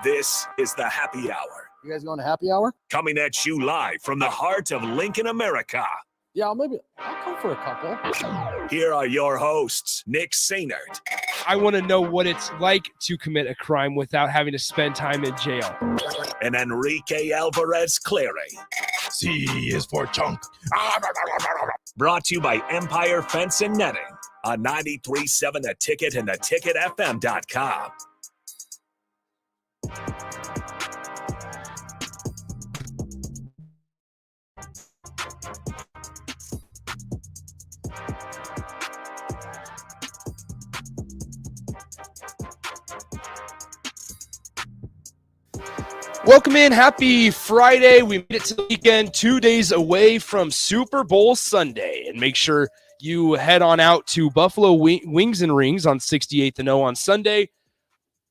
This is the Happy Hour. You guys going to happy hour? Coming at you live from the heart of Lincoln, America. Yeah, I'll come for a couple. Here are your hosts, Nick Sainert. I want to know what it's like to commit a crime without having to spend time in jail. And Enrique Alvarez Clary. C is for chunk. Brought to you by Empire Fence and Netting on 93.7 The Ticket and theticketfm.com. Welcome in. Happy Friday. We made it to the weekend, 2 days away from Super Bowl Sunday. And make sure you head on out to Buffalo Wings and Rings on 68th and O on Sunday.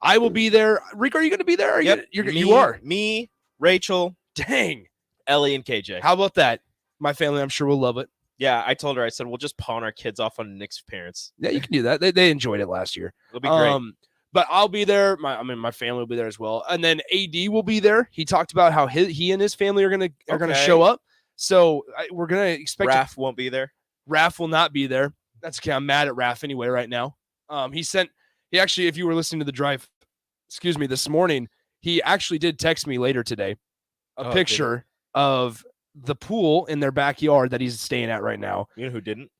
I will be there. Rick, are you going to be there? You are. Me, Rachel, Dang. Ellie, and KJ. How about that? My family, I'm sure, will love it. Yeah, I told her, I said, we'll just pawn our kids off on Nick's parents. Yeah, you can do that. They enjoyed it last year. It'll be great. But I'll be there. My family will be there as well. And then AD will be there. He talked about how he and his family are gonna show up. So we're gonna expect. Raph won't be there. Raph will not be there. That's okay. I'm mad at Raph anyway right now. He actually, if you were listening to the drive, this morning, he actually did text me later today a picture of the pool in their backyard that he's staying at right now. You know who didn't?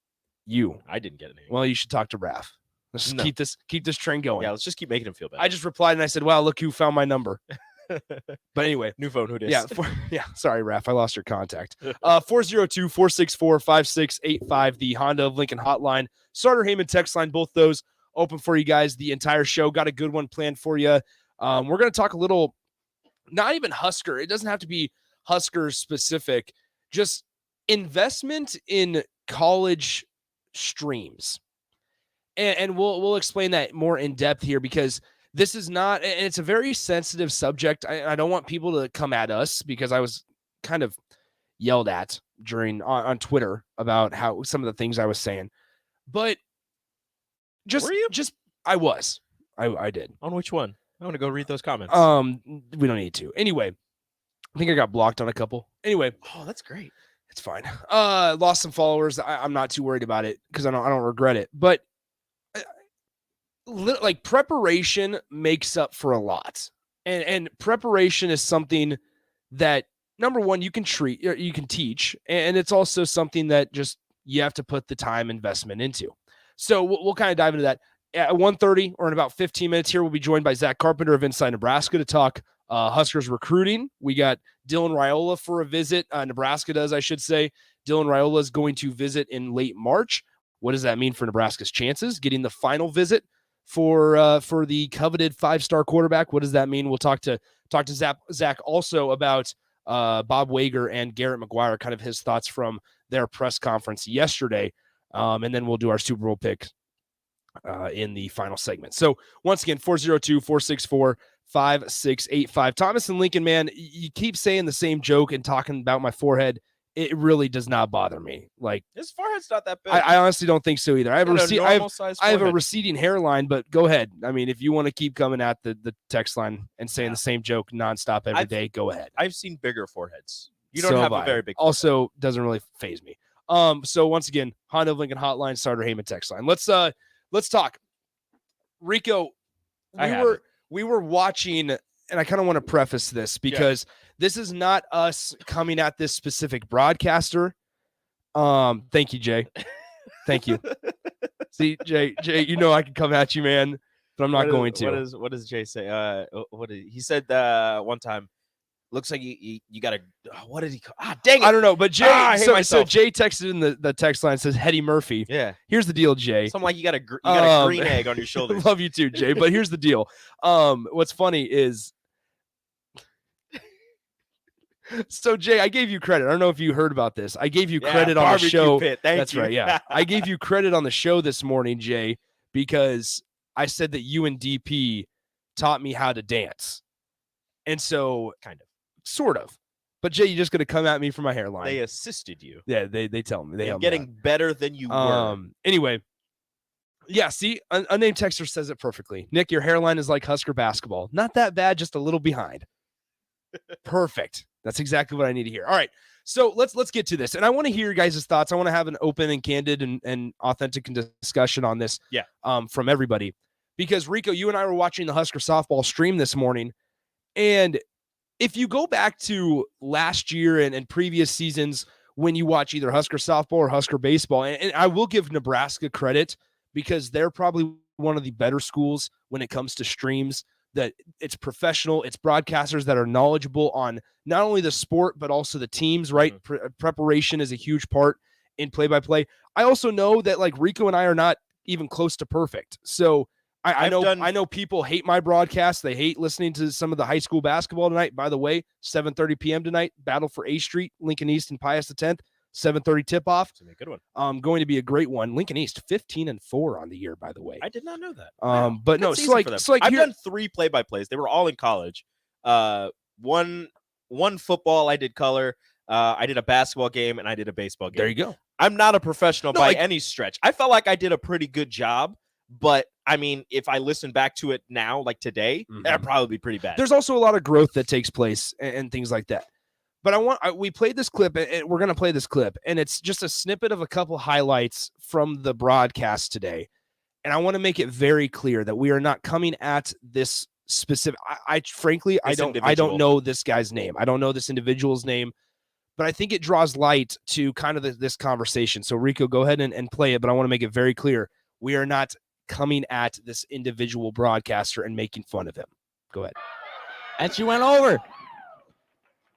You. I didn't get it. Well, you should talk to Raph. Let's just keep this train going. Yeah, let's just keep making him feel bad. I just replied and I said, "Wow, look who found my number." But anyway, new phone. Who did? Yeah. Sorry, Raph. I lost your contact. 402-464-5685, the Honda of Lincoln hotline. Starter Heyman text line. Both those open for you guys the entire show. Got a good one planned for you. We're going to talk a little, not even Husker. It doesn't have to be Husker specific. Just investment in college streams. And we'll explain that more in depth here because this is not, and it's a very sensitive subject. I don't want people to come at us because I was kind of yelled at on Twitter about how some of the things I was saying, but Were you? I did. On which one? I want to go read those comments. We don't need to. Anyway, I think I got blocked on a couple. Anyway. Oh, that's great. It's fine. Lost some followers. I'm not too worried about it because I don't regret it, but like preparation makes up for a lot. And preparation is something that, number one, you can teach. And it's also something that just you have to put the time investment into. So we'll kind of dive into that. At 1:30 or in about 15 minutes here, we'll be joined by Zack Carpenter of Inside Nebraska to talk Huskers recruiting. We got Dylan Raiola for a visit. Nebraska does, I should say. Dylan Raiola is going to visit in late March. What does that mean for Nebraska's chances? Getting the final visit for the coveted 5-star quarterback. What does that mean? We'll talk to Zach also about Bob Wager and Garrett McGuire, kind of his thoughts from their press conference yesterday. And then we'll do our Super Bowl pick in the final segment. So once again, 402-464-5685. Thomas and Lincoln, man, you keep saying the same joke and talking about my forehead. It really does not bother me. Like, his forehead's not that big. I honestly don't think so either. I have a receding hairline, but go ahead. I mean, if you want to keep coming at the text line and saying the same joke nonstop every day, go ahead. I've seen bigger foreheads. You don't have a very big forehead. Also, doesn't really faze me. So once again, Honda of Lincoln hotline, Starter Heyman text line. Let's talk. Rico, we were watching, and I kind of want to preface this because this is not us coming at this specific broadcaster. Thank you, Jay. Thank you. See, Jay, you know I can come at you, man, but I'm not going to. What does Jay say? He said one time? Looks like you got a. What did he call? Dang it! I don't know, but Jay. So Jay texted in the text line, says Hetty Murphy. Yeah. Here's the deal, Jay. Something like you got a green egg on your shoulders. Love you too, Jay. But here's the deal. What's funny is, so Jay, I gave you credit. I don't know if you heard about this. I gave you credit on the show. That's right. Yeah, I gave you credit on the show this morning, Jay, because I said that you and DP taught me how to dance, and so kind of. Sort of. But Jay, you're just going to come at me for my hairline. They assisted you. Yeah, they tell me. They're getting better than you were. Anyway, Yeah, see, a named texter says it perfectly. Nick, your hairline is like Husker basketball. Not that bad, just a little behind. Perfect. That's exactly what I need to hear. All right, so let's get to this, and I want to hear your guys' thoughts. I want to have an open and candid and authentic discussion on this. Yeah. From everybody, because Rico, you and I were watching the Husker softball stream this morning, and if you go back to last year and previous seasons when you watch either Husker softball or Husker baseball, and I will give Nebraska credit because they're probably one of the better schools when it comes to streams, that it's professional, it's broadcasters that are knowledgeable on not only the sport, but also the teams, right? Preparation is a huge part in play-by-play. I also know that like Rico and I are not even close to perfect. So I know people hate my broadcast. They hate listening to some of the high school basketball tonight. By the way, 7:30 p.m. tonight, Battle for A Street, Lincoln East and Pius X, 7:30 tip-off. It's going to be a good one. Going to be a great one. Lincoln East, 15-4 on the year, by the way. I did not know that. But no, it's like I've done 3 play-by-plays. They were all in college. One football, I did color. I did a basketball game, and I did a baseball game. There you go. I'm not a professional by any stretch. I felt like I did a pretty good job, but I mean, if I listen back to it now, like today, that'd probably be pretty bad. There's also a lot of growth that takes place and things like that. But we played this clip, and we're going to play this clip, and it's just a snippet of a couple highlights from the broadcast today. And I want to make it very clear that we are not coming at this specific. Frankly, I don't know this guy's name. I don't know this individual's name, but I think it draws light to kind of this conversation. So Rico, go ahead and play it, but I want to make it very clear. We are not coming at this individual broadcaster and making fun of him. Go ahead. And she went over.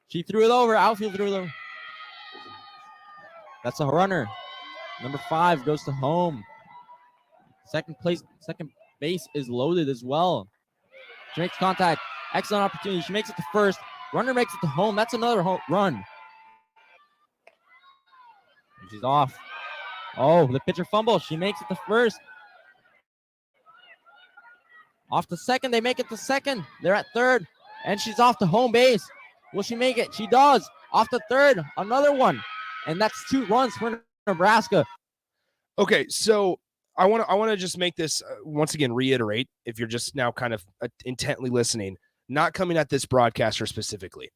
She threw it over. Outfield threw it over. That's a runner. Number 5 goes to home. Second base is loaded as well. She makes contact. Excellent opportunity. She makes it to first. Runner makes it to home. That's another run. And she's off. Oh, the pitcher fumble. She makes it to first. Off to second. They make it to second. They're at third. And she's off to home base. Will she make it? She does. Off to third. Another one. And that's 2 runs for Nebraska. Okay, so I want to just make this once again reiterate, if you're just now kind of intently listening, not coming at this broadcaster specifically,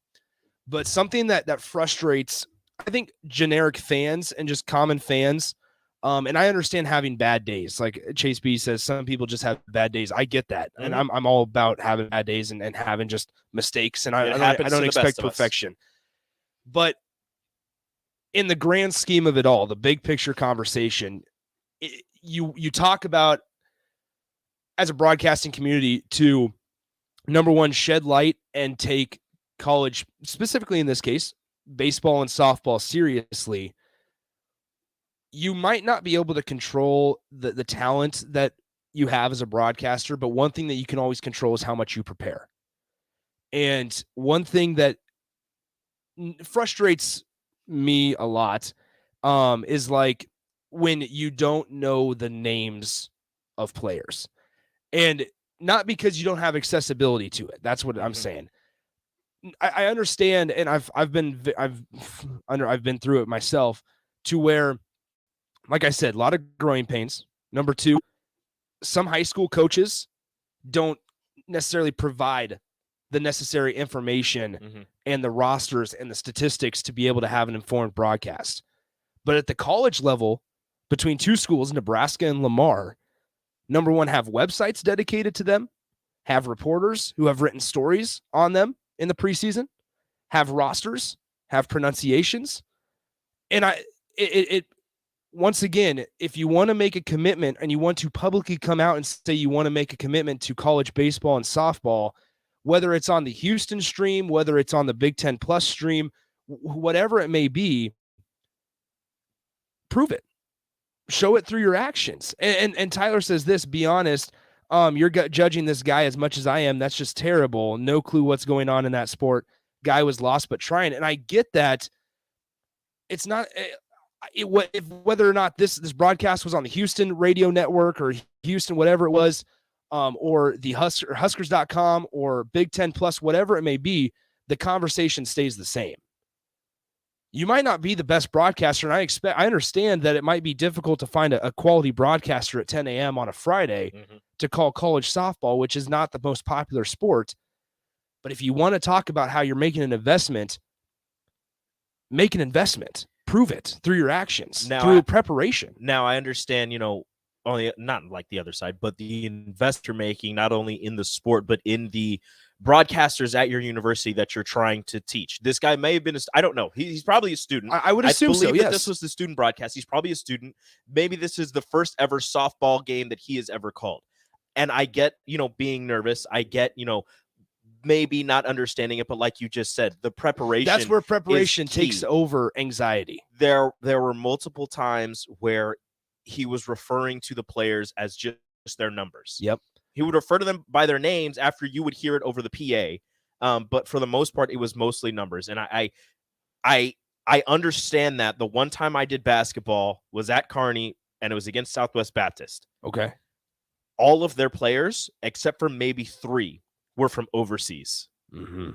but something that frustrates, I think, generic fans and just common fans. And I understand having bad days. Like Chase B says, some people just have bad days. I get that. And I'm all about having bad days and having just mistakes. And I don't expect perfection. But in the grand scheme of it all, the big picture conversation, you talk about, as a broadcasting community, to, number one, shed light and take college, specifically in this case, baseball and softball, seriously. You might not be able to control the talent that you have as a broadcaster, but one thing that you can always control is how much you prepare. And one thing that frustrates me a lot is like when you don't know the names of players, and not because you don't have accessibility to it. That's what I'm saying. I understand, and I've been through it myself, to where, like I said, a lot of growing pains. Number 2, some high school coaches don't necessarily provide the necessary information and the rosters and the statistics to be able to have an informed broadcast. But at the college level, between 2 schools, Nebraska and Lamar, number 1, have websites dedicated to them, have reporters who have written stories on them in the preseason, have rosters, have pronunciations. And once again, if you want to make a commitment and you want to publicly come out and say you want to make a commitment to college baseball and softball, whether it's on the Houston stream, whether it's on the Big Ten Plus stream, whatever it may be, prove it. Show it through your actions. And Tyler says this, be honest, you're judging this guy as much as I am. That's just terrible. No clue what's going on in that sport. Guy was lost but trying. And I get that. It's not whether or not this broadcast was on the Houston radio network or Houston, whatever it was, or the Huskers.com or Big Ten Plus, whatever it may be, the conversation stays the same. you might not be the best broadcaster. And I understand that it might be difficult to find a quality broadcaster at 10 a.m. on a Friday to call college softball, which is not the most popular sport. But if you want to talk about how you're making an investment, make an investment. Prove it through your actions, through preparation. Now, I understand, only not like the other side, but the investor making, not only in the sport, but in the broadcasters at your university that you're trying to teach. This guy may have been, I don't know. He's probably a student. I would assume so, yes. This was the student broadcast. He's probably a student. Maybe this is the first ever softball game that he has ever called. And I get, being nervous. I get, maybe not understanding it, but like you just said, the preparation. That's where preparation takes over anxiety. There were multiple times where he was referring to the players as just their numbers. Yep. He would refer to them by their names after you would hear it over the PA. But for the most part, it was mostly numbers. And I understand that. The one time I did basketball was at Kearney, and it was against Southwest Baptist. Okay. All of their players, except for maybe 3, were from overseas. Mm-hmm.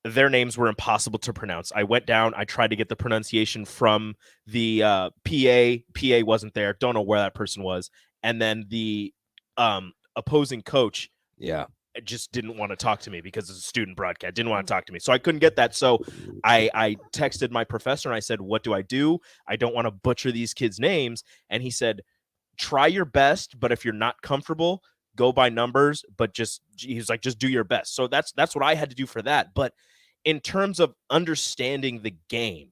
Their names were impossible to pronounce. I went down. I tried to get the pronunciation from the PA. PA wasn't there. Don't know where that person was. And then the opposing coach just didn't want to talk to me because it's a student broadcast. Didn't want to talk to me. So I couldn't get that. So I texted my professor and I said, what do? I don't want to butcher these kids' names. And he said, try your best, but if you're not comfortable, go by numbers, but he's like, just do your best. So that's what I had to do for that. But in terms of understanding the game,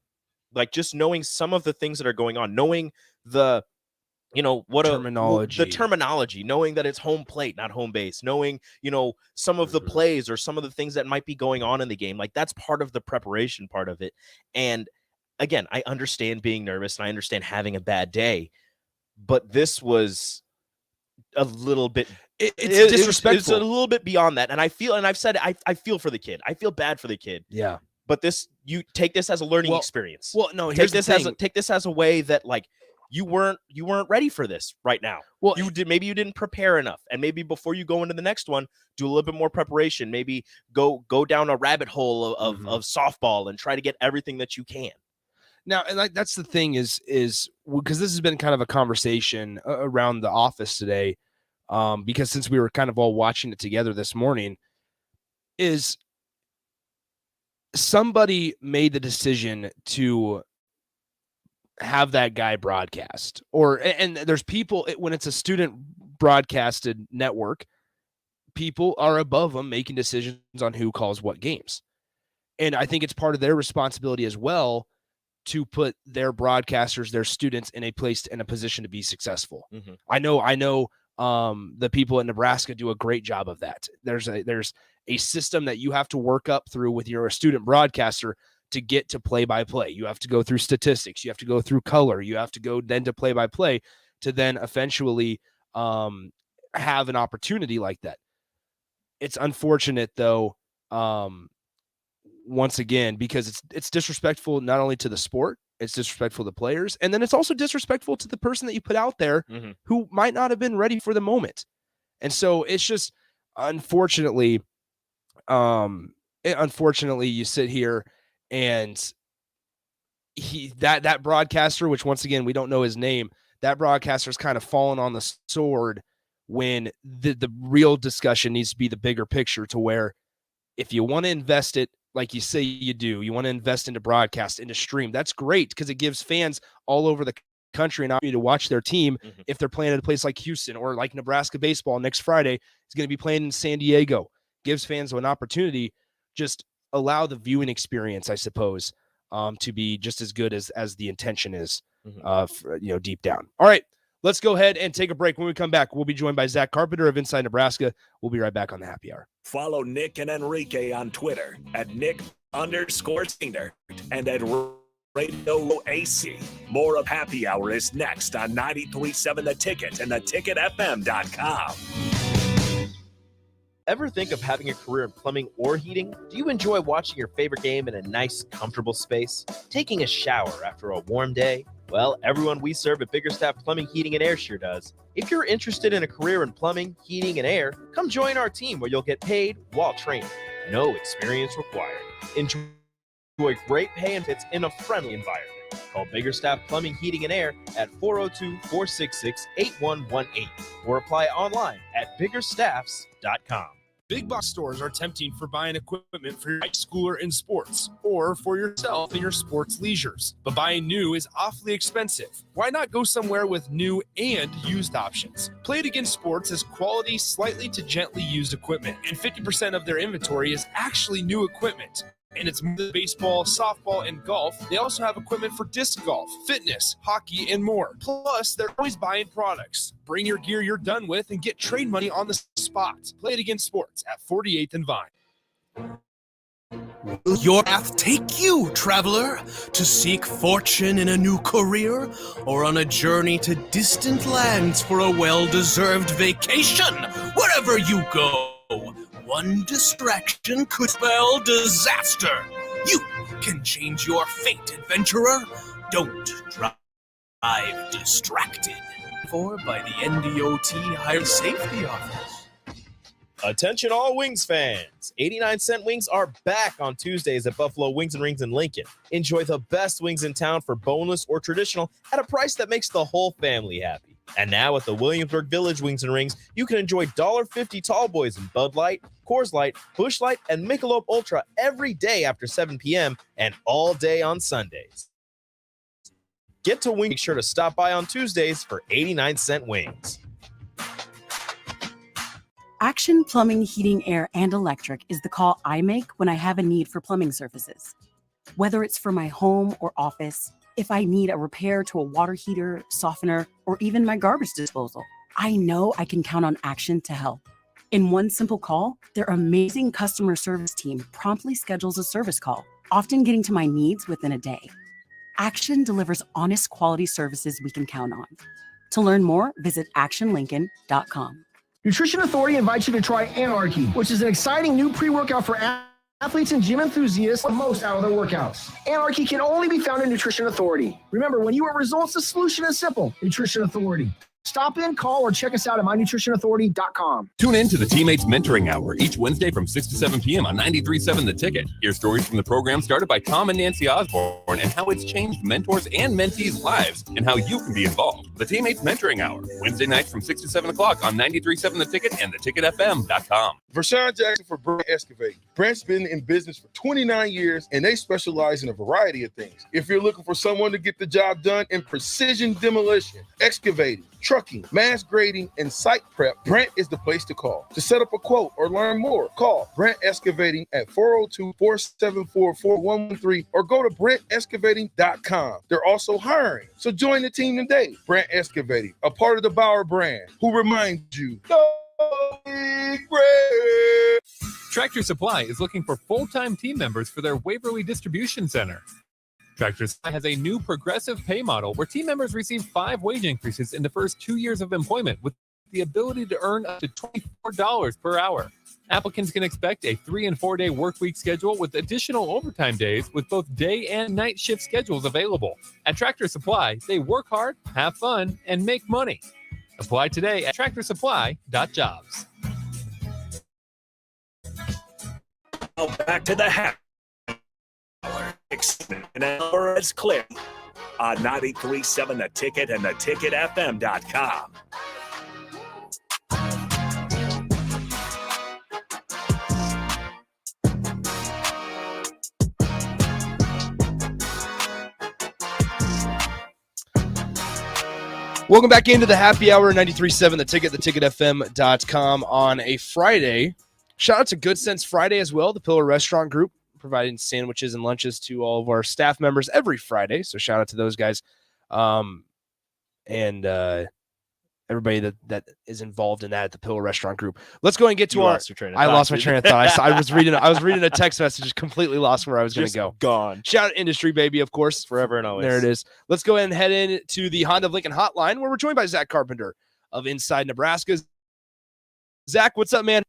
like just knowing some of the things that are going on, knowing the, terminology, knowing that it's home plate, not home base, knowing, some of the plays or some of the things that might be going on in the game, like that's part of the preparation part of it. And again, I understand being nervous and I understand having a bad day, but this was a little bit it's disrespectful. It's a little bit beyond that. And I feel, and I've said, I feel for the kid. I feel bad for the kid. Yeah. But you take this as a learning experience. Well, no, take this as a way that like you weren't ready for this right now. Well, maybe you didn't prepare enough. And maybe before you go into the next one, do a little bit more preparation. Maybe go down a rabbit hole of softball and try to get everything that you can. Now, and like that's the thing is because this has been kind of a conversation around the office today, because since we were kind of all watching it together this morning, is somebody made the decision to have that guy broadcast, and there's people when it's a student broadcasted network, people are above them making decisions on who calls what games, and I think it's part of their responsibility as well to put their broadcasters, their students in a position to be successful. Mm-hmm. I know the people in Nebraska do a great job of that. There's a system that you have to work up through with your student broadcaster to get to play-by-play. You have to go through statistics. You have to go through color. You have to go then to play-by-play to then eventually have an opportunity like that. It's unfortunate though, once again, because it's disrespectful not only to the sport, it's disrespectful to players, and then it's also disrespectful to the person that you put out there who might not have been ready for the moment. And so it's just unfortunately you sit here and that broadcaster, which once again we don't know his name, that broadcaster's kind of fallen on the sword when the real discussion needs to be the bigger picture, to where if you want to invest it, like you say you do, you want to invest into broadcast, into stream. That's great because it gives fans all over the country an opportunity to watch their team if they're playing at a place like Houston or like Nebraska baseball next Friday is going to be playing in San Diego. Gives fans an opportunity, just allow the viewing experience, I suppose, to be just as good as the intention is, deep down. All right, let's go ahead and take a break. When we come back, we'll be joined by Zack Carpenter of Inside Nebraska. We'll be right back on the Happy Hour. Follow Nick and Enrique on Twitter at Nick_Senior and at Radio AC. More of Happy Hour is next on 93.7 The Ticket and theticketfm.com. Ever think of having a career in plumbing or heating? Do you enjoy watching your favorite game in a nice, comfortable space? Taking a shower after a warm day? Well, everyone we serve at Biggerstaff Plumbing, Heating, and Air sure does. If you're interested in a career in plumbing, heating, and air, come join our team where you'll get paid while training. No experience required. Enjoy Enjoy great pay and fits in a friendly environment. Call Biggerstaff Plumbing, Heating, and Air at 402-466-8118 or apply online at biggerstaffs.com. Big box stores are tempting for buying equipment for your high schooler in sports or for yourself in your sports leisures. But buying new is awfully expensive. Why not go somewhere with new and used options? Play It Again Sports has quality, slightly to gently used equipment, and 50% of their inventory is actually new equipment. And it's more than baseball, softball, and golf. They also have equipment for disc golf, fitness, hockey, and more. Plus, they're always buying products. Bring your gear you're done with and get trade money on the spot. Play It Again Sports at 48th and Vine. Will your path take you, traveler, to seek fortune in a new career or on a journey to distant lands for a well-deserved vacation? Wherever you go, one distraction could spell disaster. You can change your fate, adventurer. Don't drive distracted. For by the NDOT Higher Safety Office. Attention all Wings fans. 89-cent wings are back on Tuesdays at Buffalo Wings and Rings in Lincoln. Enjoy the best wings in town for boneless or traditional at a price that makes the whole family happy. And now at the Williamsburg Village Wings and Rings, you can enjoy $1.50 tall boys in Bud Light, Coors Light, Busch Light, and Michelob Ultra every day after 7 p.m. and all day on Sundays. Get to Wings. Make sure to stop by on Tuesdays for 89-cent wings. Action Plumbing, Heating, Air, and Electric is the call I make when I have a need for plumbing services. Whether it's for my home or office, if I need a repair to a water heater, softener, or even my garbage disposal, I know I can count on Action to help. In one simple call, their amazing customer service team promptly schedules a service call, often getting to my needs within a day. Action delivers honest quality services we can count on. To learn more, visit actionlincoln.com. Nutrition Authority invites you to try Anarchy, which is an exciting new pre-workout for athletes and gym enthusiasts with most out of their workouts. Anarchy can only be found in Nutrition Authority. Remember, when you want results, the solution is simple. Nutrition Authority. Stop in, call, or check us out at mynutritionauthority.com. Tune in to the Teammates Mentoring Hour each Wednesday from 6 to 7 p.m. on 93.7 The Ticket. Hear stories from the program started by Tom and Nancy Osborne and how it's changed mentors and mentees' lives and how you can be involved. The Teammates Mentoring Hour, Wednesday nights from 6 to 7 o'clock on 93.7 The Ticket and theticketfm.com. Vershawn Jackson for Brent Excavating. Brent's been in business for 29 years, and they specialize in a variety of things. If you're looking for someone to get the job done in precision demolition, excavating, trucking, mass grading, and site prep, Brent is the place to call. To set up a quote or learn more, call Brent Excavating at 402-474-4113 or go to BrentExcavating.com. They're also hiring, so join the team today. Brent Excavating, a part of the Bauer brand, who reminds you, Tractor Supply is looking for full-time team members for their Waverly Distribution Center. Tractor Supply has a new progressive pay model where team members receive 5 wage increases in the first 2 years of employment with the ability to earn up to $24 per hour. Applicants can expect a 3- and 4-day work week schedule with additional overtime days with both day and night shift schedules available. At Tractor Supply, they work hard, have fun, and make money. Apply today at tractorsupply.jobs. Now back to the half hour. An hour is clear on 93.7 The Ticket and theticketfm.com. Welcome back into the happy hour, 93.7 The Ticket, theticketfm.com on a Friday. Shout out to Good Sense Friday as well, the Pillar Restaurant Group, providing sandwiches and lunches to all of our staff members every Friday. So shout out to those guys and everybody that is involved in that at the Pillar Restaurant Group. Let's go and get to lost my train of thought. I was reading a text message, completely lost where I was going to go. Gone. Shout out Industry Baby, of course. Forever and always. There it is. Let's go ahead and head into the Honda of Lincoln hotline where we're joined by Zack Carpenter of Inside Nebraska. Zack, what's up, man?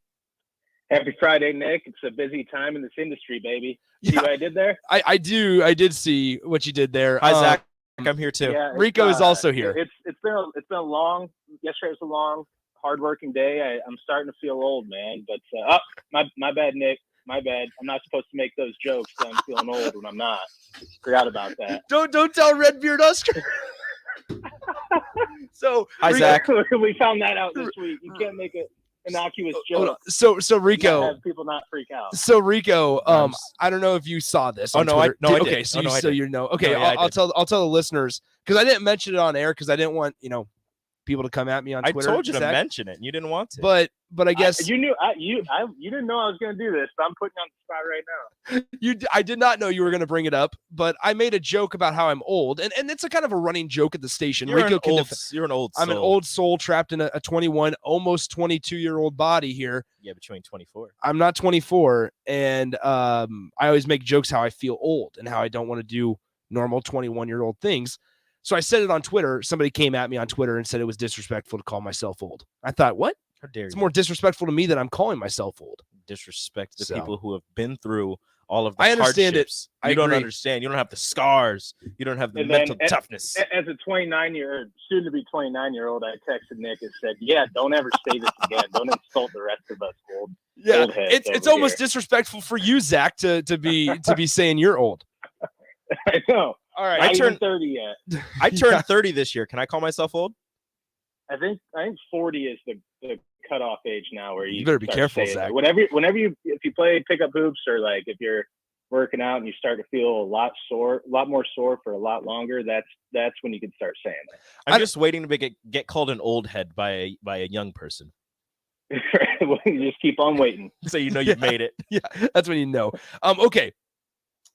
Happy Friday, Nick. It's a busy time in this industry, baby. See what I did there? I did see what you did there. Hi, Zack. I'm here too. Yeah, Rico is also here. It's been a long. Yesterday was a long, hardworking day. I'm starting to feel old, man. But my bad, Nick. My bad. I'm not supposed to make those jokes. So I'm feeling old when I'm not. Forgot about that. Don't tell Redbeard Husker. So hi Zach. We found that out this week. You can't make an innocuous joke. So Rico, have people not freak out. So Rico, I don't know if you saw this. On Twitter. I did. Okay, so I did. You know. Okay, I'll tell the listeners because I didn't mention it on air because I didn't want people to come at me on Twitter. I told you to mention it, and you didn't want to. But I guess you knew you didn't know I was going to do this, but I'm putting you on the spot right now. I did not know you were going to bring it up, but I made a joke about how I'm old, and it's a kind of a running joke at the station. You're an old soul. I'm an old soul trapped in a 21, almost 22-year-old body here. Yeah, between 24. I'm not 24, and I always make jokes how I feel old and how I don't want to do normal 21-year-old things. So I said it on Twitter. Somebody came at me on Twitter and said it was disrespectful to call myself old. I thought, what? How dare you? It's more disrespectful to me that I'm calling myself old. Disrespect the people who have been through all of the I understand hardships. it. You don't understand. You don't have the scars. You don't have the mental toughness. As a 29-year-old, soon to be 29-year-old, I texted Nick and said, "Yeah, don't ever say this again. Don't insult the rest of us old." Yeah, old heads it's almost disrespectful for you, Zach, to be saying you're old. I know. All right, I turned 30 yet. I turned 30 this year. Can I call myself old? I think 40 is the cutoff age now where you better be careful, Zach. Whenever if you play pickup hoops or like if you're working out and you start to feel a lot more sore for a lot longer, that's when you can start saying that. I'm just waiting to get called an old head by a young person. You just keep on waiting. So you've made it. Yeah, that's when you know. Okay.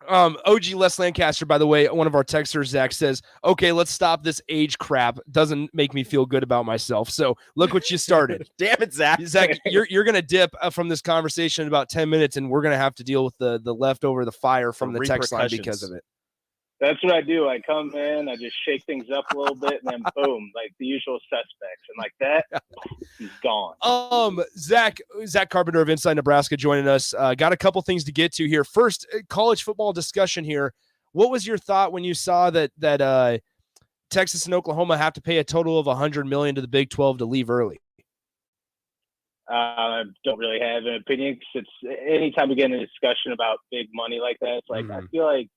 OG Les Lancaster, by the way, one of our texters, Zach, says, okay, let's stop this age crap. Doesn't make me feel good about myself. So look what you started. Damn it, Zach. Zach, you're going to dip from this conversation in about 10 minutes, and we're going to have to deal with the leftover, the fire from the text line because of it. That's what I do. I come in, I just shake things up a little bit, and then boom, like the usual suspects. And like that, he's gone. Zack Carpenter of Inside Nebraska joining us. Got a couple things to get to here. First, college football discussion here. What was your thought when you saw that Texas and Oklahoma have to pay a total of $100 million to the Big 12 to leave early? I don't really have an opinion because it's anytime we get in a discussion about big money like that, it's like I feel like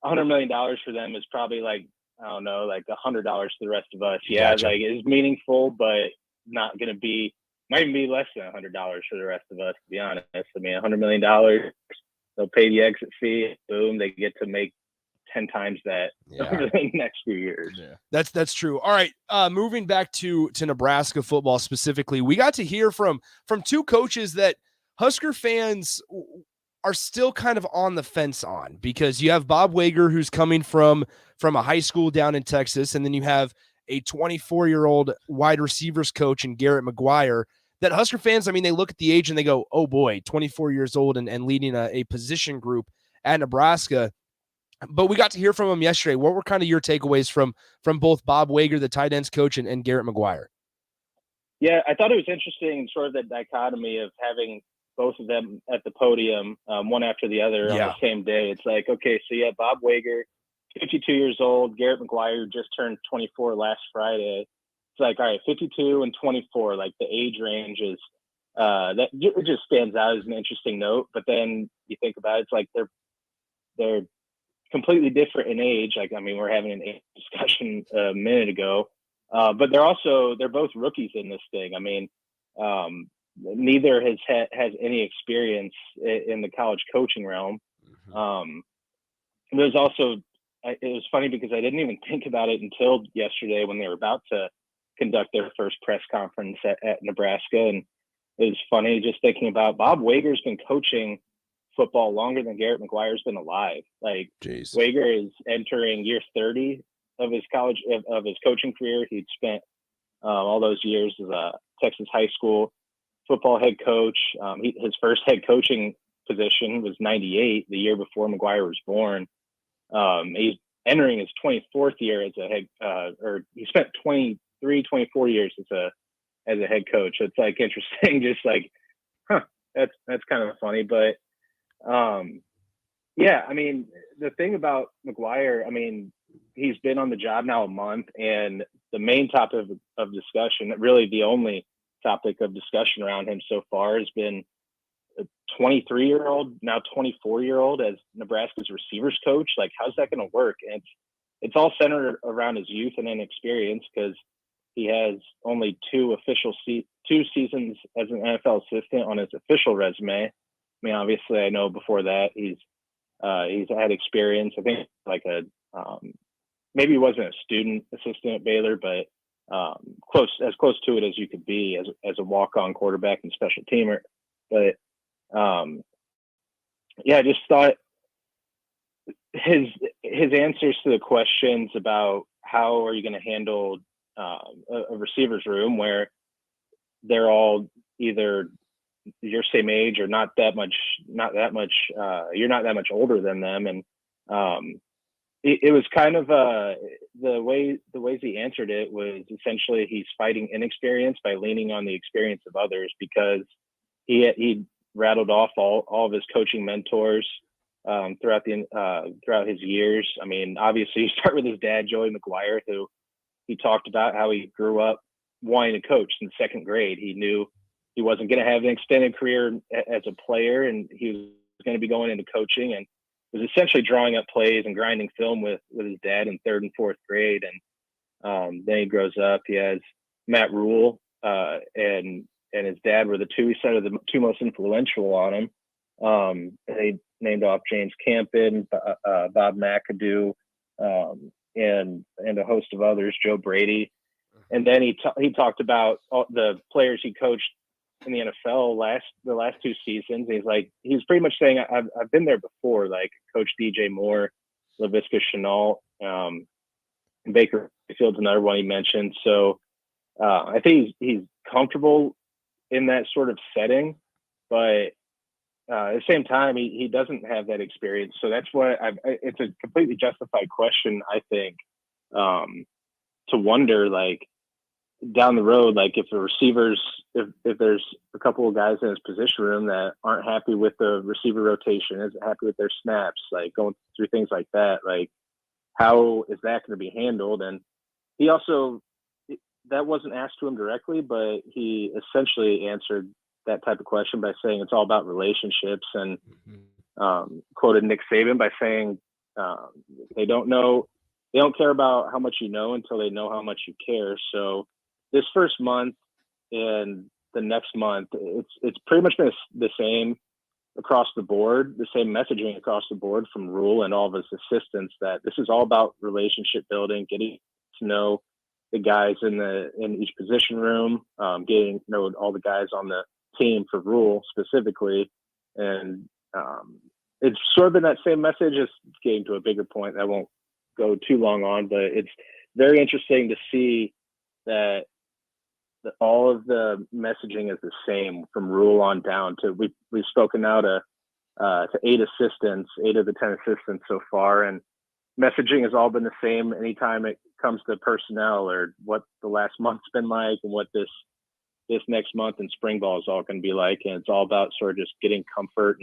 $100 million for them is probably like, I don't know, like $100 to the rest of us. Yeah, gotcha. Like it's meaningful, but not going to be, might even be less than $100 for the rest of us, to be honest. I mean, $100 million, they'll pay the exit fee. Boom, they get to make 10 times that over the next few years. Yeah, that's true. All right, moving back to Nebraska football specifically, we got to hear from two coaches that Husker fans are still kind of on the fence on, because you have Bob Wager, who's coming from a high school down in Texas, and then you have a 24-year-old wide receivers coach in Garrett McGuire that Husker fans, I mean, they look at the age and they go, oh boy, 24 years old and leading a position group at Nebraska. But we got to hear from him yesterday. What were kind of your takeaways from both Bob Wager, the tight ends coach, and Garrett McGuire? Yeah, I thought it was interesting, sort of the dichotomy of having both of them at the podium, one after the other on the same day. It's like, okay, so you have Bob Wager, 52 years old, Garrett McGuire, who just turned 24 last Friday. It's like, all right, 52 and 24, like the age range is, that it just stands out as an interesting note. But then you think about it, it's like they're completely different in age. Like, I mean, we're having an age discussion a minute ago, but they're both rookies in this thing. I mean, neither has any experience in the college coaching realm. There's also, it was funny because I didn't even think about it until yesterday when they were about to conduct their first press conference at Nebraska. And it was funny just thinking about Bob Wager's been coaching football longer than Garrett McGuire's been alive. Like, jeez. Wager is entering year 30 of his coaching career. He'd spent all those years as a Texas high school football head coach. His first head coaching position was 98, the year before McGuire was born. He's entering his 24th year as a head, or he spent 24 years as a head coach. So it's like interesting, just like, that's kind of funny. But yeah, I mean, the thing about McGuire, I mean, he's been on the job now a month, and the main topic of discussion, really the only topic of discussion around him so far, has been a 23-year-old, now 24-year-old as Nebraska's receivers coach. Like, how's that going to work? And it's all centered around his youth and inexperience, because he has only two seasons as an NFL assistant on his official resume. I mean, obviously, I know before that he's had experience. I think like maybe he wasn't a student assistant at Baylor, but as close to it as you could be as a walk-on quarterback and special teamer. But I just thought his answers to the questions about how are you going to handle a receiver's room where they're all either your same age or not that much you're not that much older than them, and it was kind of the ways he answered it was essentially he's fighting inexperience by leaning on the experience of others, because he rattled off all of his coaching mentors throughout his years. I mean, obviously you start with his dad, Joey McGuire, who he talked about how he grew up wanting to coach in second grade. He knew he wasn't going to have an extended career as a player, and he was going to be going into coaching, and was essentially drawing up plays and grinding film with his dad in third and fourth grade. And then he grows up. He has Matt Rule and his dad were the two he said are the two most influential on him. They named off James Campen, Bob McAdoo, and a host of others, Joe Brady. And then he talked about all the players he coached in the NFL the last two seasons. He's pretty much saying I've been there before, like Coach DJ Moore, Laviska Shenault, Baker Mayfield's another one he mentioned. So I think he's comfortable in that sort of setting, but at the same time, he doesn't have that experience. So that's why it's a completely justified question, I think, to wonder, like, down the road, like if the receivers, if there's a couple of guys in his position room that aren't happy with the receiver rotation, isn't happy with their snaps, like going through things like that, like how is that going to be handled? And he also, that wasn't asked to him directly, but he essentially answered that type of question by saying it's all about relationships, and quoted Nick Saban by saying they don't care about how much you know until they know how much you care. So this first month and the next month, it's pretty much been the same across the board, the same messaging across the board from Rule and all of his assistants, that this is all about relationship building, getting to know the guys in each position room, getting to know all the guys on the team for Rule specifically. And it's sort of been that same message, just getting to a bigger point that I won't go too long on, but it's very interesting to see that all of the messaging is the same from Rule on down to we've spoken now to 8 of the 10 assistants so far, and messaging has all been the same anytime it comes to personnel or what the last month's been like and what this next month in spring ball is all going to be like. And it's all about sort of just getting comfort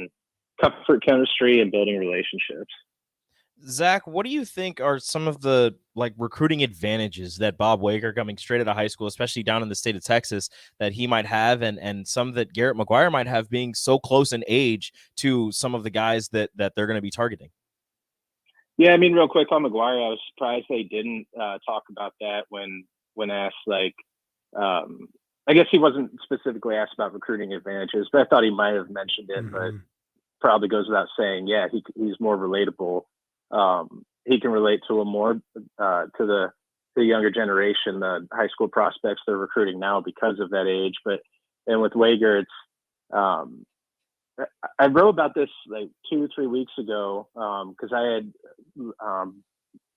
chemistry and building relationships. Zach, what do you think are some of the recruiting advantages that Bob Wager, coming straight out of high school, especially down in the state of Texas, that he might have, and some that Garrett McGuire might have, being so close in age to some of the guys that they're going to be targeting? Yeah, I mean, real quick on McGuire, I was surprised they didn't talk about that when asked. I guess he wasn't specifically asked about recruiting advantages, but I thought he might have mentioned it. But probably goes without saying, yeah, he's more relatable. He can relate to him more to the younger generation, the high school prospects they're recruiting now because of that age. And with Wager, it's I wrote about this 2 or 3 weeks ago because I had a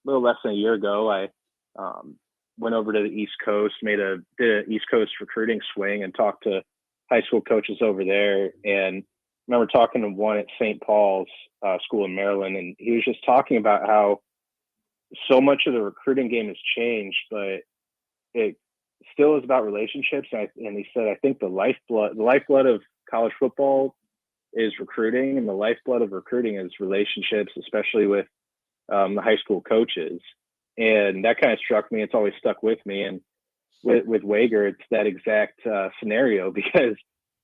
little less than a year ago. I went over to the East Coast, did an East Coast recruiting swing, and talked to high school coaches over there. And I remember talking to one at St. Paul's school in Maryland, and he was just talking about how so much of the recruiting game has changed, but it still is about relationships. And he said, I think the lifeblood of college football is recruiting, and the lifeblood of recruiting is relationships, especially with the high school coaches. And that kind of struck me. It's always stuck with me. And with Wager, it's that exact scenario, because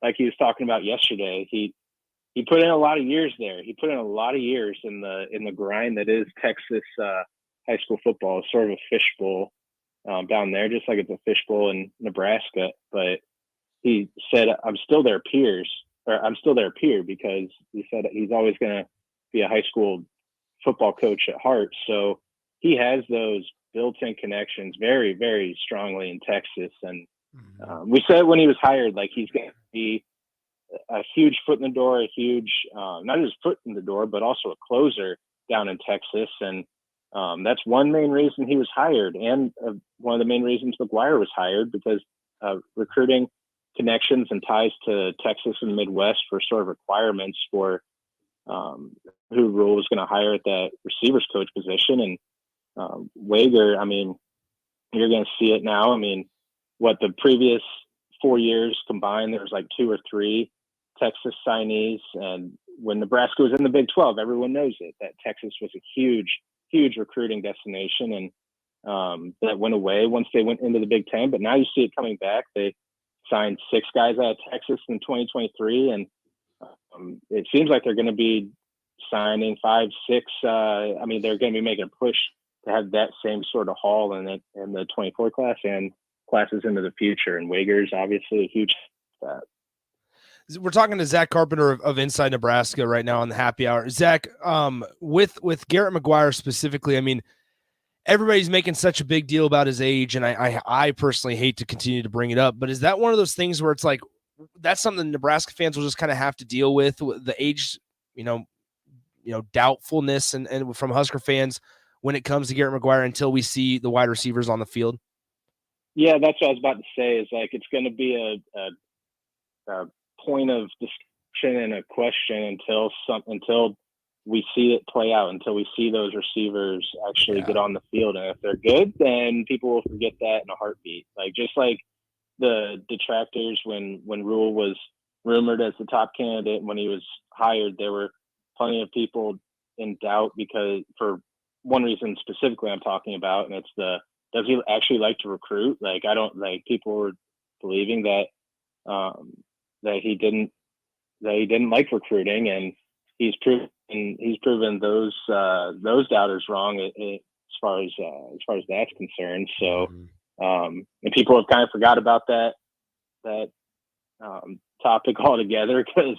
like he was talking about yesterday, he he put in a lot of years there. He put in a lot of years in the grind that is Texas high school football. It's sort of a fishbowl down there, just like it's a fishbowl in Nebraska. But he said, I'm still their peer because he said he's always going to be a high school football coach at heart. So he has those built-in connections very, very strongly in Texas. And we said when he was hired, like, he's going to be a huge foot in the door, a huge, not just foot in the door, but also a closer down in Texas. And that's one main reason he was hired. And one of the main reasons McGuire was hired, because recruiting connections and ties to Texas and the Midwest were sort of requirements for who Rule was going to hire at that receivers coach position. And Wager, I mean, you're going to see it now. I mean, what the previous 4 years combined, there was like 2 or 3 Texas signees. And when Nebraska was in the Big 12, everyone knows it, that Texas was a huge, huge recruiting destination. And that went away once they went into the Big 10. But now you see it coming back. They signed 6 guys out of Texas in 2023. And it seems like they're going to be signing 5, 6. I mean, they're going to be making a push to have that same sort of haul in the 24 class and classes into the future. And Wager's obviously a huge that. We're talking to Zack Carpenter of Inside Nebraska right now on the happy hour. Zack, with Garrett McGuire specifically, I mean, everybody's making such a big deal about his age, and I personally hate to continue to bring it up, but is that one of those things where it's like, that's something Nebraska fans will just kind of have to deal with the age, doubtfulness and from Husker fans when it comes to Garrett McGuire until we see the wide receivers on the field? Yeah, that's what I was about to say, is like, it's going to be a point of discussion and a question until we see it play out, until we see those receivers actually get on the field. And if they're good, then people will forget that in a heartbeat. Like, just like the detractors when Rule was rumored as the top candidate, when he was hired, there were plenty of people in doubt because, for one reason specifically I'm talking about, and it's does he actually like to recruit? Like, I don't, like, people were believing that that he didn't like recruiting, and he's proven those doubters wrong as far as that's concerned. So, and people have kind of forgot about that topic altogether, because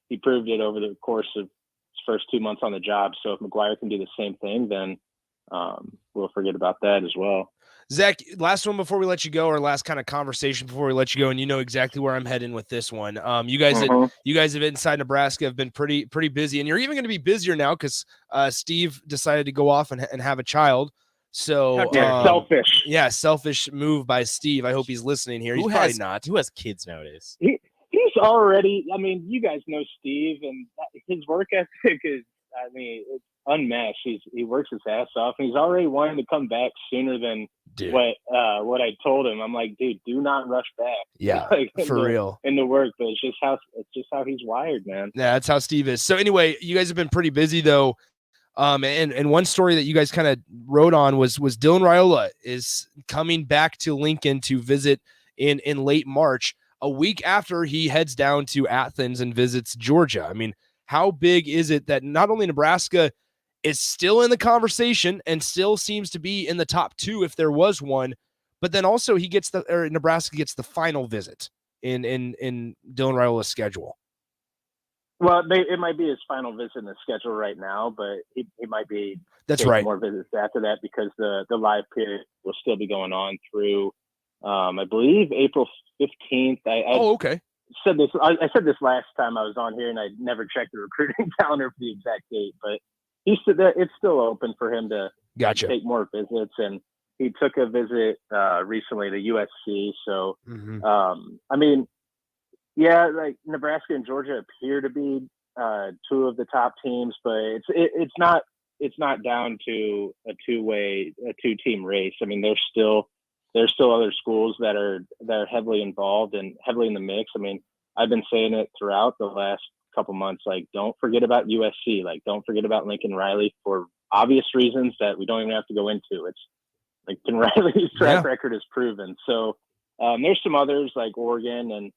he proved it over the course of his first 2 months on the job. So if McGuire can do the same thing, then we'll forget about that as well. Zack, last one before we let you go, or last kind of conversation before we let you go, and you know exactly where I'm heading with this one. You guys have Inside Nebraska have been pretty busy, and you're even going to be busier now because Steve decided to go off and have a child. So selfish. Yeah, selfish move by Steve. I hope he's listening here. He's probably not. Who has kids nowadays? He's already. I mean, you guys know Steve, and his work ethic is, I mean, it's unmatched. He works his ass off, and he's already wanting to come back sooner than what I told him. I'm like, dude, do not rush back. Yeah, like, real. In the work, but it's just how he's wired, man. Yeah, that's how Steve is. So anyway, you guys have been pretty busy though. And one story that you guys kind of wrote on was Dylan Raiola is coming back to Lincoln to visit in late March, a week after he heads down to Athens and visits Georgia. I mean, how big is it that not only Nebraska is still in the conversation and still seems to be in the top 2 if there was one, but then also Nebraska gets the final visit in Dylan Raiola's schedule? Well, it might be his final visit in the schedule right now, but he might be taking more visits after that, because the live period will still be going on through, I believe, April 15th. Okay. I said this last time I was on here, and I never checked the recruiting calendar for the exact date, but it's still open for him to take more visits. And he took a visit recently to USC. So, I mean, yeah, like Nebraska and Georgia appear to be 2 of the top teams, but it's not down to a 2-team race. I mean, there's still other schools that are heavily involved and heavily in the mix. I mean, I've been saying it throughout the last couple months, like, don't forget about USC, like, don't forget about Lincoln Riley, for obvious reasons that we don't even have to go into. It's Lincoln Riley's track record is proven. So there's some others like Oregon and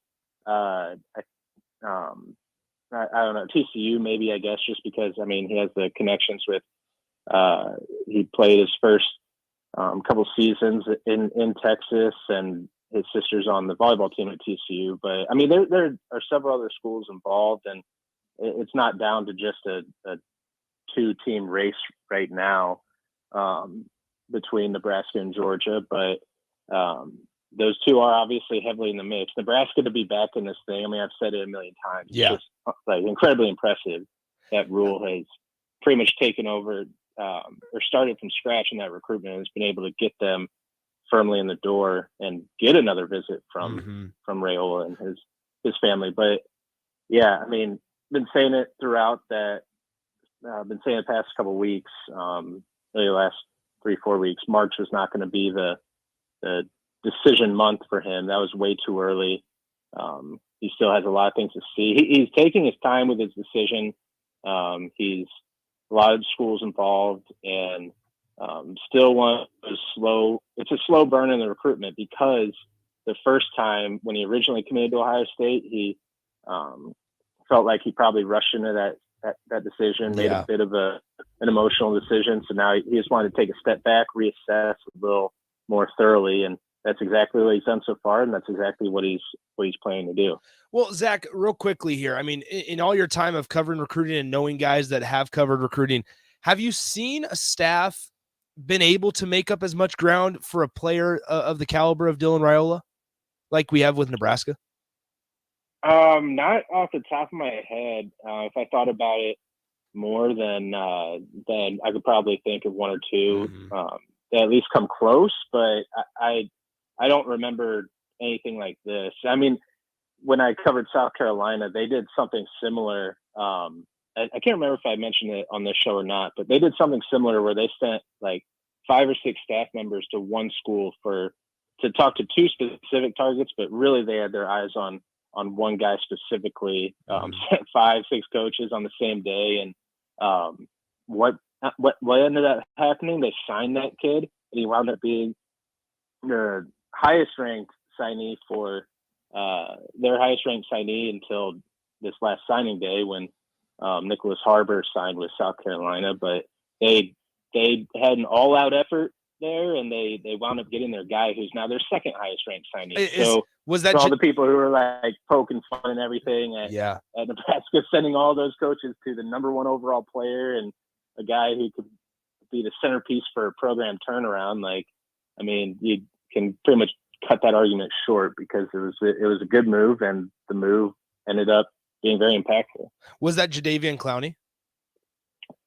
I don't know, TCU maybe, I guess, just because, I mean, he has the connections with, he played his first couple seasons in Texas, and his sister's on the volleyball team at TCU. But I mean, there are several other schools involved, and it's not down to just a 2-team race right now between Nebraska and Georgia. But those two are obviously heavily in the mix. Nebraska to be back in this thing, I mean, I've said it a million times. Yeah. It's just like incredibly impressive. That Rule has pretty much taken over or started from scratch in that recruitment, and has been able to get them firmly in the door and get another visit from Rayola and his family. But yeah, I mean, been saying it throughout that. Been saying the past couple of weeks, really the last 3-4 weeks, March was not going to be the decision month for him. That was way too early. He still has a lot of things to see. He's taking his time with his decision. He's a lot of schools involved, and still it's a slow burn in the recruitment, because the first time when he originally committed to Ohio State, he felt like he probably rushed into that decision, made a bit of an emotional decision. So now he just wanted to take a step back, reassess a little more thoroughly, and that's exactly what he's done so far, and that's exactly what he's planning to do. Well, Zach, real quickly here, I mean, in all your time of covering recruiting and knowing guys that have covered recruiting, have you seen a staff been able to make up as much ground for a player of the caliber of Dylan Raiola like we have with Nebraska? Not off the top of my head. If I thought about it more, then I could probably think of one or two that at least come close. But I don't remember anything like this. I mean, when I covered South Carolina, they did something similar. I can't remember if I mentioned it on this show or not, but they did something similar where they sent like 5 or 6 staff members to one school to talk to 2 specific targets, but really they had their eyes on one guy specifically. Sent 5, 6 coaches on the same day, and what ended up happening? They signed that kid, and he wound up being the highest ranked signee for their highest ranked signee until this last signing day when Nicholas Harbor signed with South Carolina. But they had an all out effort there, and they wound up getting their guy who's now their second highest ranked signee. Was that for all the people who were like poking fun and everything at Nebraska, sending all those coaches to the number 1 overall player and a guy who could be the centerpiece for a program turnaround? Like, I mean, you can pretty much cut that argument short, because it was a good move, and the move ended up being very impactful. Was that Jadeveon Clowney?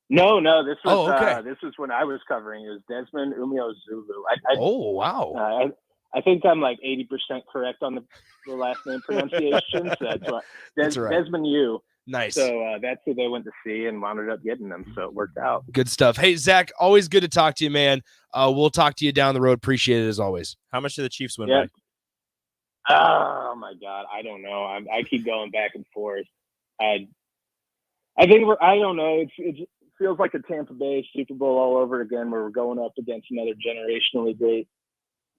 No, this was this was when I was covering. It was Desmond Umeozulu. Wow. I think I'm like 80% correct on the last name pronunciation. So that's right. Desmond U. Nice. So that's who they went to see and wound up getting them. So it worked out. Good stuff. Hey, Zach, always good to talk to you, man. We'll talk to you down the road. Appreciate it as always. How much did the Chiefs win by? Oh my God, I don't know. I keep going back and forth. I think I don't know. It feels like a Tampa Bay Super Bowl all over again, where we're going up against another generationally great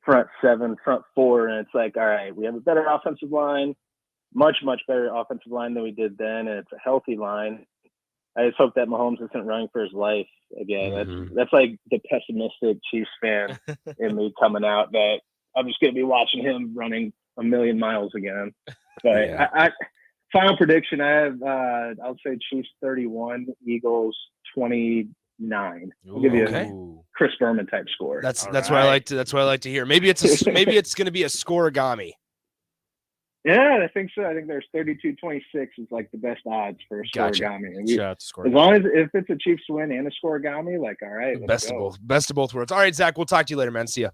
front 7, front 4, and it's like, all right, we have a better offensive line, much better offensive line than we did then, and it's a healthy line. I just hope that Mahomes isn't running for his life again. That's like the pessimistic Chiefs fan in me coming out, that I'm just going to be watching him running a million miles again. But I final prediction, I have I'll say Chiefs 31, Eagles 29. I'll give you a Chris Berman type score. That's what I like to hear. Maybe it's going to be a scoregami. Yeah, I think so. I think there's 32-26 is like the best odds for a scoregami. As long as if it's a Chiefs win and a scoregami, like, all right, best of both worlds. All right, Zach, we'll talk to you later, man. See ya.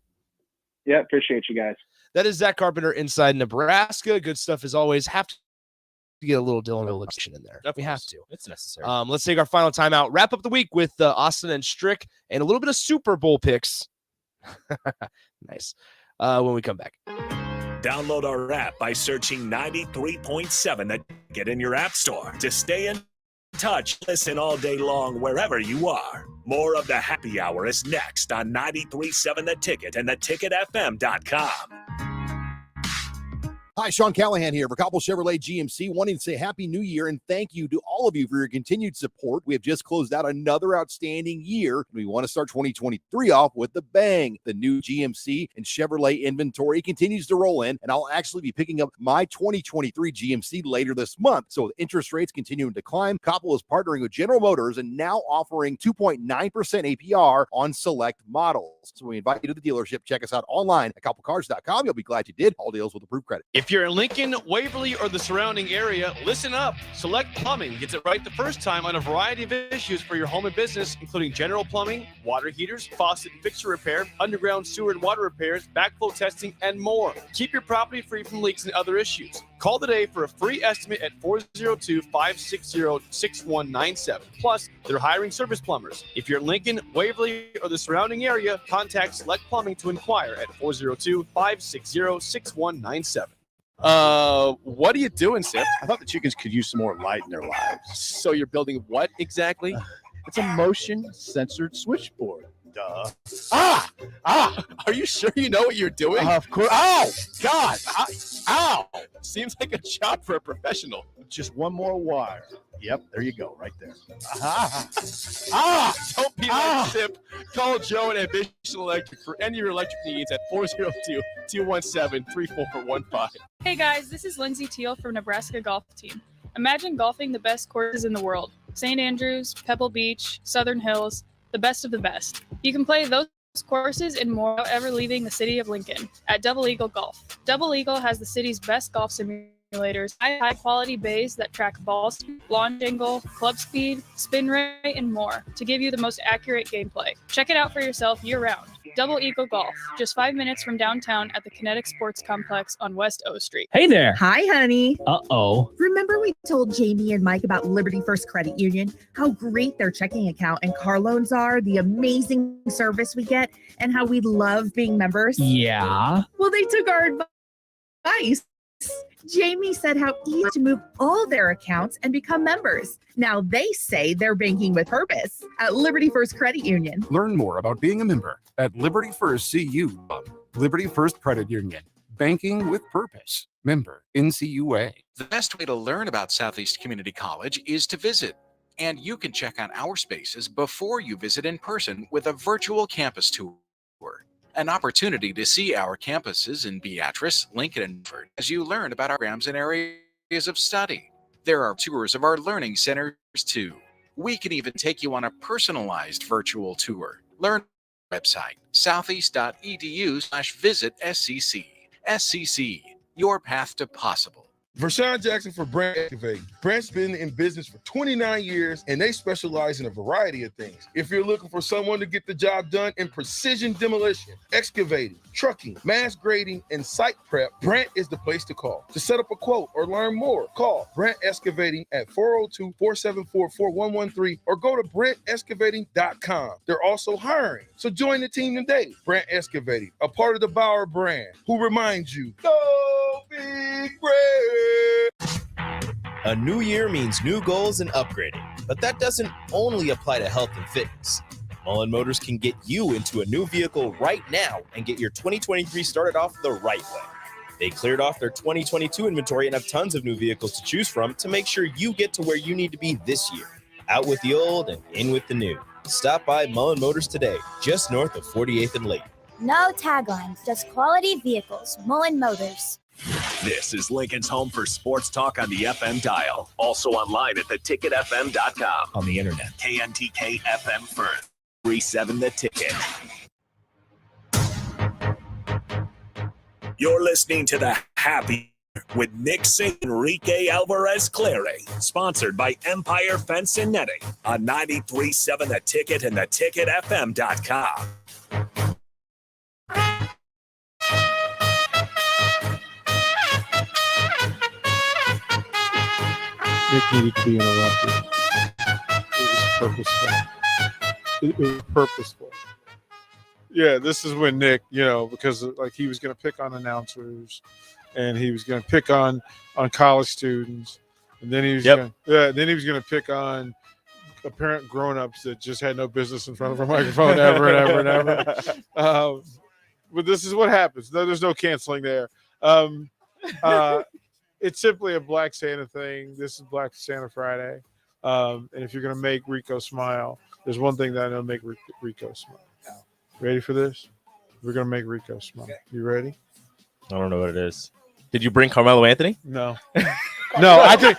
Yeah, appreciate you guys. That is Zack Carpenter inside Nebraska. Good stuff as always. Have to get a little Dylan Raiola in there. We have to. It's necessary. Let's take our final timeout. Wrap up the week with Austin and Strick and a little bit of Super Bowl picks. Nice. When we come back. Download our app by searching 93.7 that get in your app store to stay in touch. Listen all day long wherever you are. More of the happy hour is next on 93.7 The Ticket and theticketfm.com. Hi, Sean Callahan here for Copple Chevrolet GMC, wanting to say Happy New Year and thank you to all of you for your continued support. We have just closed out another outstanding year, and we want to start 2023 off with a bang. The new GMC and Chevrolet inventory continues to roll in, and I'll actually be picking up my 2023 GMC later this month. So with interest rates continuing to climb, Copple is partnering with General Motors and now offering 2.9% APR on select models. So we invite you to the dealership. Check us out online at copplecars.com. You'll be glad you did. All deals with approved credit. If you're in Lincoln, Waverly, or the surrounding area, listen up. Select Plumbing gets it right the first time on a variety of issues for your home and business, including general plumbing, water heaters, faucet and fixture repair, underground sewer and water repairs, backflow testing, and more. Keep your property free from leaks and other issues. Call today for a free estimate at 402-560-6197. Plus, they're hiring service plumbers. If you're in Lincoln, Waverly, or the surrounding area, contact Select Plumbing to inquire at 402-560-6197. What are you doing, Sip? I thought the chickens could use some more light in their lives. So you're building what exactly? It's a motion censored switchboard. Duh. Are you sure you know what you're doing? Of course. Oh, God. Ow. Seems like a job for a professional. Just one more wire. Yep, there you go, right there. Don't be like Sip. Call Joe at Ambition Electric for any of your electric needs at 402-217-3415. Hey guys, this is Lindsay Teal from Nebraska Golf Team. Imagine golfing the best courses in the world. St. Andrews, Pebble Beach, Southern Hills, the best of the best. You can play those courses and more without ever leaving the city of Lincoln at Double Eagle Golf. Double Eagle has the city's best golf simulators, high quality bays that track ball speed, launch angle, club speed, spin rate, and more to give you the most accurate gameplay. Check it out for yourself year round. Double Eagle Golf, just 5 minutes from downtown at the Kinetic Sports Complex on West O Street. Hey there. Hi, honey. Uh-oh. Remember we told Jamie and Mike about Liberty First Credit Union, how great their checking account and car loans are, the amazing service we get, and how we love being members? Yeah. Well, they took our advice. Jamie said how easy to move all their accounts and become members. Now they say they're banking with purpose at Liberty First Credit Union. Learn more about being a member at Liberty First CU. Liberty First Credit Union. Banking with purpose. Member NCUA. The best way to learn about Southeast Community College is to visit. And you can check on our spaces before you visit in person with a virtual campus tour. An opportunity to see our campuses in Beatrice, Lincoln, and Medford as you learn about our programs and areas of study. There are tours of our learning centers too. We can even take you on a personalized virtual tour. Learn our website, southeast.edu/visit SCC. SCC, your path to possible. Vershawn Jackson for Brand Excavating. Brand's been in business for 29 years, and they specialize in a variety of things. If you're looking for someone to get the job done in precision demolition, excavating, trucking, mass grading, and site prep, Brand is the place to call. To set up a quote or learn more, call Brand Excavating at 402-474-4113 or go to brandexcavating.com. They're also hiring, so join the team today. Brand Excavating, a part of the Bauer brand, who reminds you, go big Brand. A new year means new goals and upgrading, but that doesn't only apply to health and fitness. Mullen Motors can get you into a new vehicle right now and get your 2023 started off the right way. They cleared off their 2022 inventory and have tons of new vehicles to choose from to make sure you get to where you need to be this year. Out with the old and in with the new. Stop by Mullen Motors today, just north of 48th and Lake. No taglines, just quality vehicles. Mullen Motors. This is Lincoln's home for sports talk on the FM dial. Also online at theticketfm.com. On the internet. KNTK FM Firth. 37 The Ticket. You're listening to The Happy with Nick St. Enrique Alvarez Clary. Sponsored by Empire Fence and Netting on 93.7 The Ticket and theticketfm.com. Nick needed to be interrupted. It was purposeful. It was purposeful. Yeah, this is when Nick, because like he was going to pick on announcers, and he was going to pick on college students, and then he was then he was going to pick on apparent grown-ups that just had no business in front of a microphone ever and ever and ever. But this is what happens. There's no canceling there. It's simply a Black Santa thing. This is Black Santa Friday. And if you're going to make Rico smile, there's one thing that I know make Rico smile. Ready for this? We're going to make Rico smile. You ready? I don't know what it is. Did you bring Carmelo Anthony? No. No, I think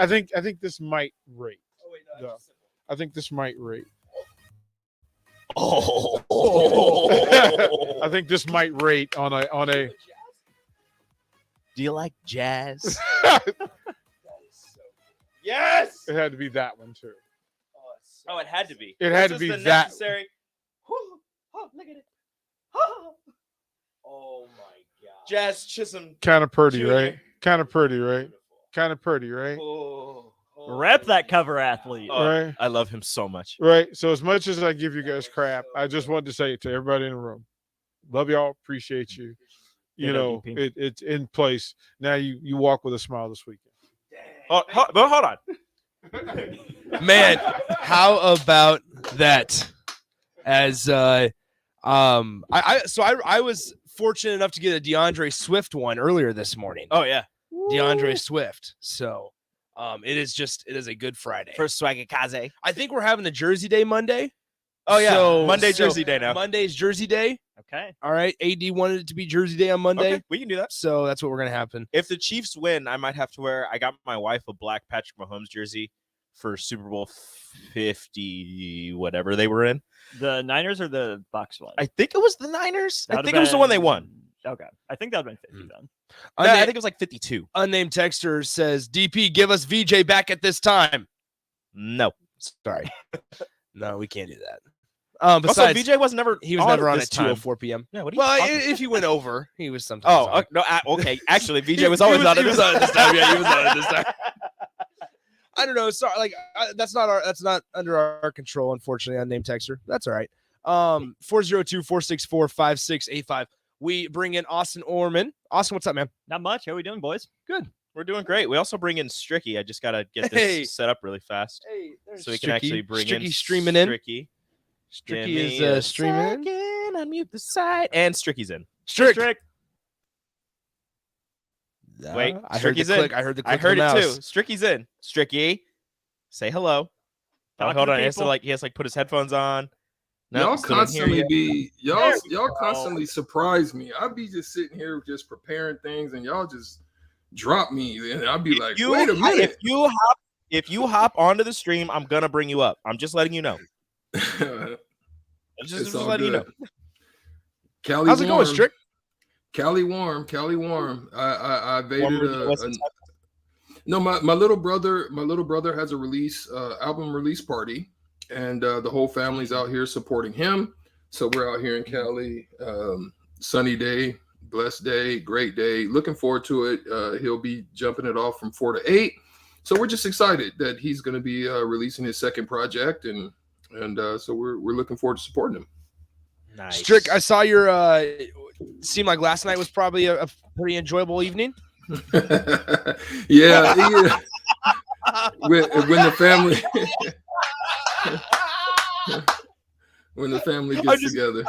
I think this might rate. I think this might rate. I think this might rate on a. Do you like jazz? Yes. It had to be that one too. Oh, it had to be. It had to be that. Necessary. Oh, look at it. Oh my God. Jazz Chisholm. Kind of pretty, Jr. right? Kind of pretty, right? Kind of pretty, right? Rep that cover athlete. Right. I love him so much. Right. So as much as I give you guys crap, I just wanted to say it to everybody in the room. Love y'all. Appreciate you. You know, it's in place. Now you walk with a smile this weekend. But hold on. Man, how about that? As I was fortunate enough to get a DeAndre Swift one earlier this morning. Oh yeah. DeAndre Swift. So it is a good Friday. For Swagakaze. I think we're having a Jersey Day Monday. Oh yeah. Monday Jersey Day now. Monday's Jersey Day. Okay. All right. AD wanted it to be Jersey Day on Monday. Okay, we can do that. So that's what we're gonna happen. If the Chiefs win, I might have to wear. I got my wife a black Patrick Mahomes jersey for Super Bowl 50, whatever they were in. The Niners or the Bucs one? I think it was the Niners. I think it was the one they won. Okay. I think that would have been 50 then. I think it was like 52. Unnamed texter says, DP, give us VJ back at this time. No. Sorry. No, we can't do that. Also, Besides, VJ was never on this at time. 2:04 p.m. Yeah, what are you Well, talking if he went over, he was sometimes. Oh, no. Okay. Actually, VJ was always on at this time. Yeah, he was on at this time. I don't know. Sorry, like that's not under our control, unfortunately. Unnamed texter. That's all right. 402-464-5685. We bring in Austin Orman. Austin, what's up, man? Not much. How are we doing, boys? Good. We're doing great. We also bring in Stricky. I just got to get this set up really fast. Hey, so we can actually bring Stricky in streaming in. Stricky. Stricky is streaming in. Unmute the side. And Stricky's in. Strick. Wait, I heard the Stricky's click. in. I heard the click. I heard of the it mouse. too. Stricky's in. Stricky, say hello. Talk Hold to on. He has to people. put his headphones on. No, y'all still didn't hear constantly you. y'all constantly surprise me. I'd be just sitting here just preparing things, and y'all just drop me, and I'd be like, "Wait a minute!" If you hop onto the stream, I'm gonna bring you up. I'm just letting you know. just all letting you know. good. Cali How's it going, Strick? Cali warm. I evaded no, my little brother has a album release party, and the whole family's out here supporting him. So we're out here in Cali. Sunny day, blessed day, great day. Looking forward to it. He'll be jumping it off from 4 to 8. So we're just excited that he's going to be releasing his second project, and so we're looking forward to supporting him. Nice. Strick, I saw your seemed like last night was probably a pretty enjoyable evening. yeah. When the family gets together.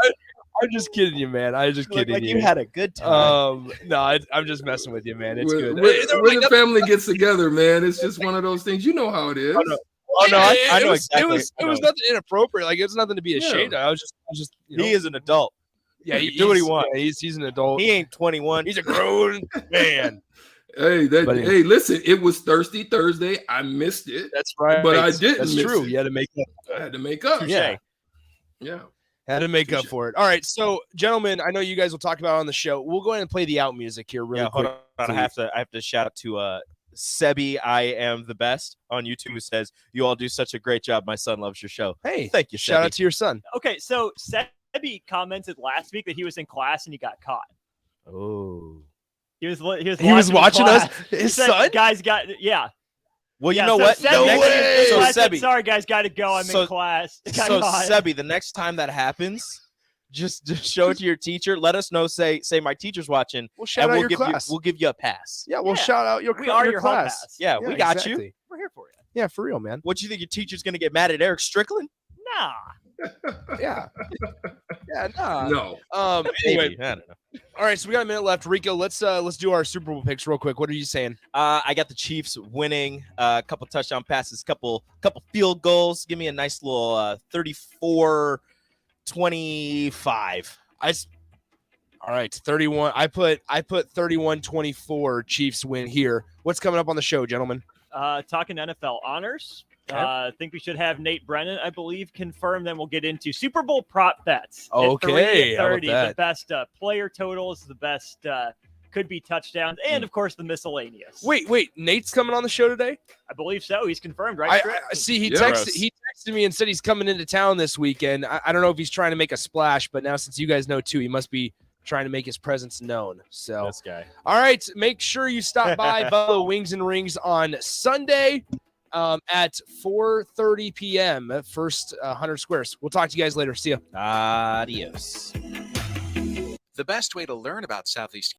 I'm just kidding you, man. I'm just kidding like you. You had a good time. No, I'm just messing with you, man. It's when, good. When the family gets together, man, it's just one of those things. You know how it is. I know exactly. It was nothing inappropriate. Like it's nothing to be ashamed of. I was just. He is an adult. Yeah, he do what he wants. Yeah, he's an adult. He ain't 21. He's a grown man. Hey, listen, it was Thirsty Thursday. I missed it. That's right. But I didn't. That's miss true. It. You had to make up. I had to make up. Yeah. Had to make up for it. All right, so gentlemen, I know you guys will talk about it on the show. We'll go ahead and play the out music here really quick. Hold on. I have to shout out to Sebi, I am the best on YouTube, who says, "You all do such a great job. My son loves your show." Hey, thank you. Shout Sebi. out to your son. Okay, so Sebi commented last week that he was in class and he got caught. Oh, he was watching us. His son, guys got Well, you know what? Sebi, sorry guys, got to go. I'm in class. So Sebi, the next time that happens, just show it to your teacher. Let us know. Say my teacher's watching. We'll shout out your class. We'll give you a pass. Yeah, we'll shout out your your class. Pass. Yeah, we got you. We're here for you. Yeah, for real, man. What, you think your teacher's gonna get mad at Eric Strickland? Nah. Yeah. Yeah, nah. No. Anyway, Maybe. I don't know. all right, so we got a minute left. Rico, let's do our Super Bowl picks real quick. What are you saying? I got the Chiefs winning, a couple touchdown passes, couple field goals. Give me a nice little 34-25. All right, 31. I put 31-24 Chiefs win here. What's coming up on the show, gentlemen? Talking NFL honors. Okay. I think we should have Nate Brennan, I believe, confirmed. Then we'll get into Super Bowl prop bets. Okay, at 3 how about 30, that? the best player totals, the best could be touchdowns, and of course the miscellaneous. Wait, Nate's coming on the show today? I believe so. He's confirmed, right? Chris? I see. He texted me and said he's coming into town this weekend. I don't know if he's trying to make a splash, but now since you guys know too, he must be trying to make his presence known. So This guy. All right, make sure you stop by Buffalo Wings and Rings on Sunday at 4:30 p.m. at First 100 Squares. We'll talk to you guys later. See ya. Adios. The best way to learn about Southeast